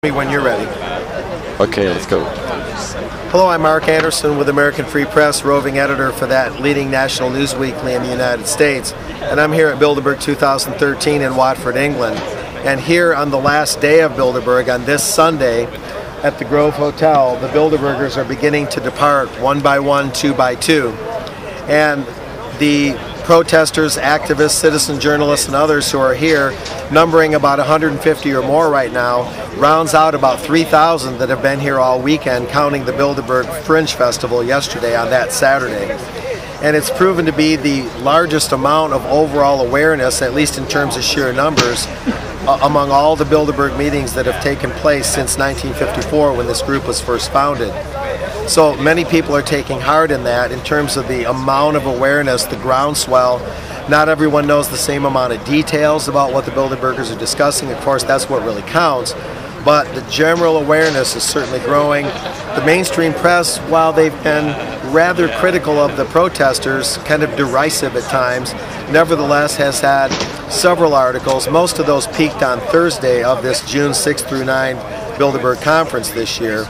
Me when you're ready. Okay, let's go. Hello, I'm Mark Anderson with American Free Press, roving editor for that leading national news weekly in the United States. And I'm here at Bilderberg 2013 in Watford, England. And here on the last day of Bilderberg, on this Sunday, at the Grove Hotel, the Bilderbergers are beginning to depart one by one, two by two. And the protesters, activists, citizen journalists, and others who are here, numbering about 150 or more right now, rounds out about 3,000 that have been here all weekend, counting the Bilderberg Fringe Festival yesterday on that Saturday. And it's proven to be the largest amount of overall awareness, at least in terms of sheer numbers, among all the Bilderberg meetings that have taken place since 1954 when this group was first founded. So many people are taking heart in that in terms of the amount of awareness, the groundswell. Not everyone knows the same amount of details about what the Bilderbergers are discussing. Of course, that's what really counts. But the general awareness is certainly growing. The mainstream press, while they've been rather critical of the protesters, kind of derisive at times, nevertheless has had several articles. Most of those peaked on Thursday of this June 6th through 9 Bilderberg conference this year.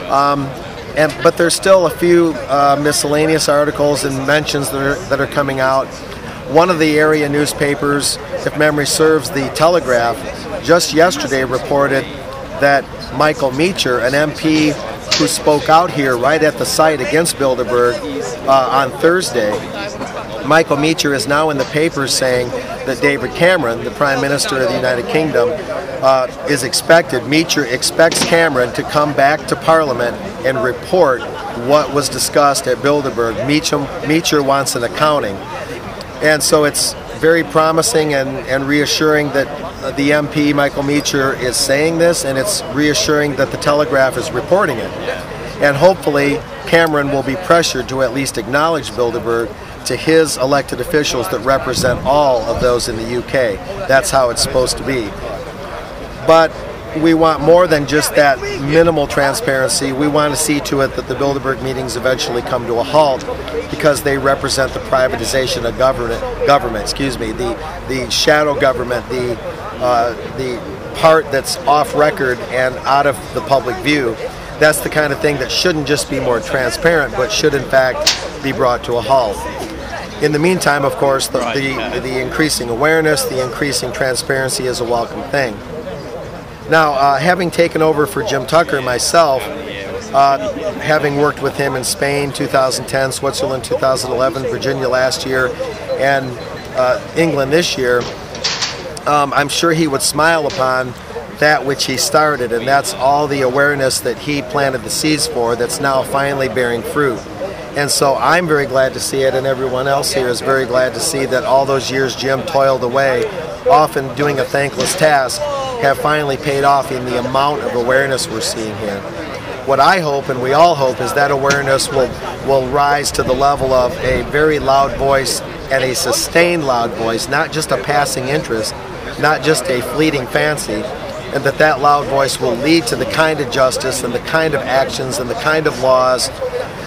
But there's still a few miscellaneous articles and mentions that are coming out. One of the area newspapers, if memory serves, the Telegraph, just yesterday reported that Michael Meacher, an MP who spoke out here right at the site against Bilderberg on Thursday, Michael Meacher is now in the papers saying that David Cameron, the Prime Minister of the United Kingdom, is expected, Meacher expects Cameron to come back to Parliament and report what was discussed at Bilderberg. Meacher wants an accounting. And so it's very promising and reassuring that the MP, Michael Meacher, is saying this, and it's reassuring that the Telegraph is reporting it. And hopefully Cameron will be pressured to at least acknowledge Bilderberg to his elected officials that represent all of those in the UK. That's how it's supposed to be. But we want more than just that minimal transparency. We want to see to it that the Bilderberg meetings eventually come to a halt because they represent the privatization of government, the shadow government, the part that's off record and out of the public view. That's the kind of thing that shouldn't just be more transparent, but should in fact be brought to a halt. In the meantime, of course, the increasing awareness, the increasing transparency is a welcome thing. Now, having taken over for Jim Tucker myself, having worked with him in Spain 2010, Switzerland 2011, Virginia last year, and England this year, I'm sure he would smile upon that which he started, and that's all the awareness that he planted the seeds for that's now finally bearing fruit. And so I'm very glad to see it, and everyone else here is very glad to see that all those years Jim toiled away, often doing a thankless task, have finally paid off in the amount of awareness we're seeing here. What I hope, and we all hope, is that awareness will rise to the level of a very loud voice and a sustained loud voice, not just a passing interest, not just a fleeting fancy, and that loud voice will lead to the kind of justice and the kind of actions and the kind of laws,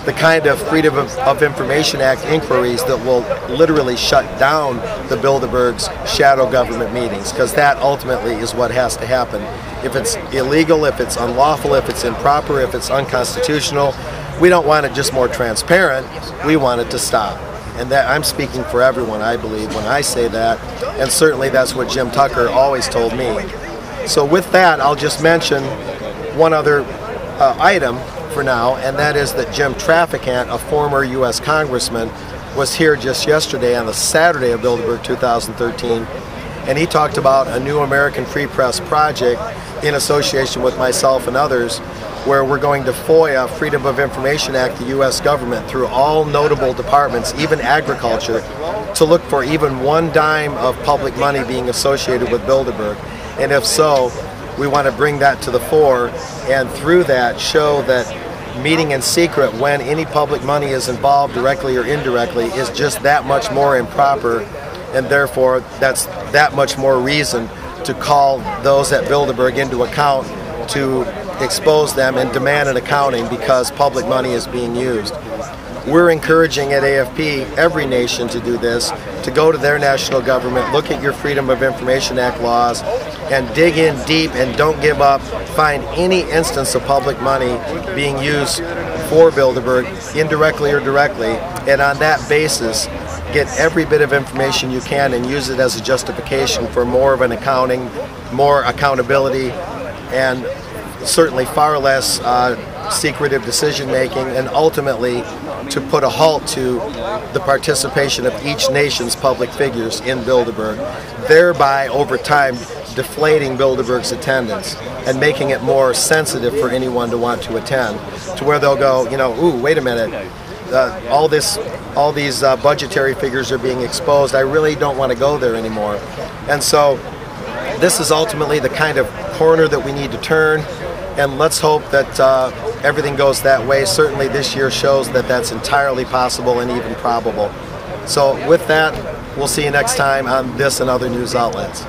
the kind of Freedom of Information Act inquiries that will literally shut down the Bilderberg's shadow government meetings, because that ultimately is what has to happen. If it's illegal, if it's unlawful, if it's improper, if it's unconstitutional, we don't want it just more transparent, we want it to stop. And that I'm speaking for everyone, I believe, when I say that, and certainly that's what Jim Tucker always told me. So with that, I'll just mention one other item for now, and that is that Jim Traficant, a former U.S. congressman, was here just yesterday on the Saturday of Bilderberg 2013, and he talked about a new American Free Press project in association with myself and others, where we're going to FOIA, Freedom of Information Act, the U.S. government, through all notable departments, even agriculture, to look for even one dime of public money being associated with Bilderberg. And if so, we want to bring that to the fore, and through that show that meeting in secret when any public money is involved directly or indirectly is just that much more improper, and therefore that's that much more reason to call those at Bilderberg into account, to expose them and demand an accounting because public money is being used. We're encouraging at AFP every nation to do this, to go to their national government, look at your Freedom of Information Act laws, and dig in deep and don't give up. Find any instance of public money being used for Bilderberg, indirectly or directly, and on that basis, get every bit of information you can and use it as a justification for more of an accounting, more accountability, and certainly far less secretive decision making, and ultimately to put a halt to the participation of each nation's public figures in Bilderberg, thereby over time deflating Bilderberg's attendance and making it more sensitive for anyone to want to attend, to where they'll go, you know, ooh, wait a minute, all these budgetary figures are being exposed. I really don't want to go there anymore. And so this is ultimately the kind of corner that we need to turn, and let's hope that everything goes that way. Certainly this year shows that that's entirely possible and even probable. So with that, we'll see you next time on this and other news outlets.